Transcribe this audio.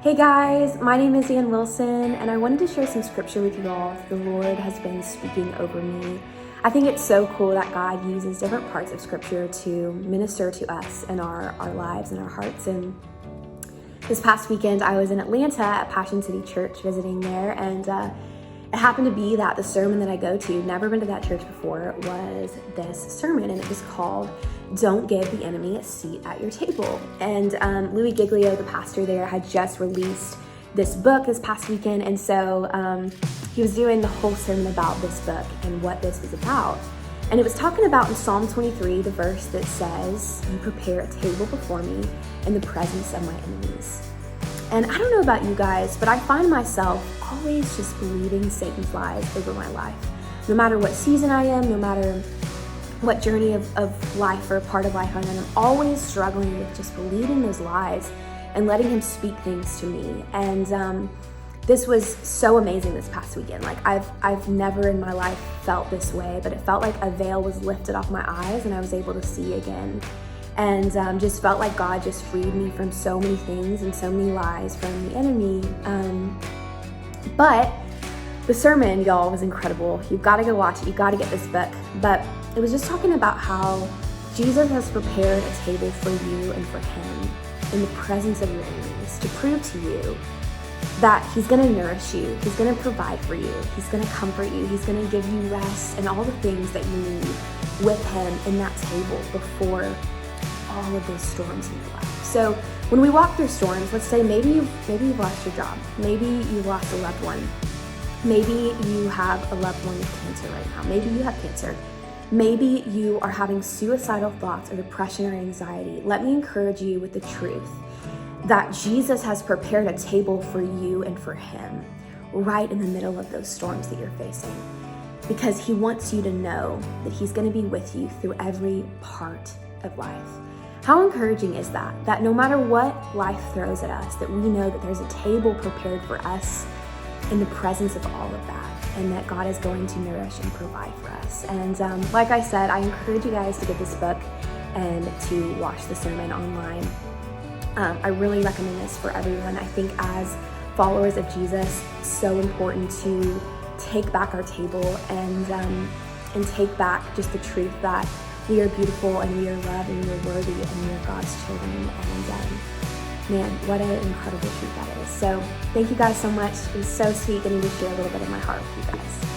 Hey guys, my name is Ann Wilson, and I wanted to share some scripture with you all. The Lord has been speaking over me. I think it's so cool that God uses different parts of scripture to minister to us in our lives and our hearts. And this past weekend, I was in Atlanta at Passion City Church visiting there, and it happened to be that the sermon that I go to, never been to that church before, was this sermon, and it was called "Don't Give the Enemy a Seat at Your Table." And Louis Giglio, the pastor there, had just released this book this past weekend, and so he was doing the whole sermon about this book and what this was about. And it was talking about in Psalm 23, the verse that says, "You prepare a table before me in the presence of my enemies." And I don't know about you guys, but I find myself always just believing Satan's lies over my life. No matter what season I am, no matter what journey of life or part of life I'm in, I'm always struggling with just believing those lies and letting him speak things to me. And this was so amazing this past weekend. Like I've never in my life felt this way, but it felt like a veil was lifted off my eyes and I was able to see again. And just felt like God just freed me from so many things and so many lies from the enemy. But the sermon, y'all, was incredible. You've got to go watch it. You've got to get this book. But it was just talking about how Jesus has prepared a table for you and for him in the presence of your enemies to prove to you that he's going to nourish you. He's going to provide for you. He's going to comfort you. He's going to give you rest and all the things that you need with him in that table before all of those storms in your life. So when we walk through storms, let's say maybe you've lost your job. Maybe you've lost a loved one. Maybe you have a loved one with cancer right now. Maybe you have cancer. Maybe you are having suicidal thoughts or depression or anxiety. Let me encourage you with the truth that Jesus has prepared a table for you and for him right in the middle of those storms that you're facing, because he wants you to know that he's going to be with you through every part of life. How encouraging is that? That no matter what life throws at us, that we know that there's a table prepared for us in the presence of all of that, and that God is going to nourish and provide for us. And like I said, I encourage you guys to get this book and to watch the sermon online. I really recommend this for everyone. I think as followers of Jesus, it's so important to take back our table and take back just the truth that we are beautiful and we are loved and we are worthy and we are God's children. And man, what an incredible truth that is. So thank you guys so much. It was so sweet getting to share a little bit of my heart with you guys.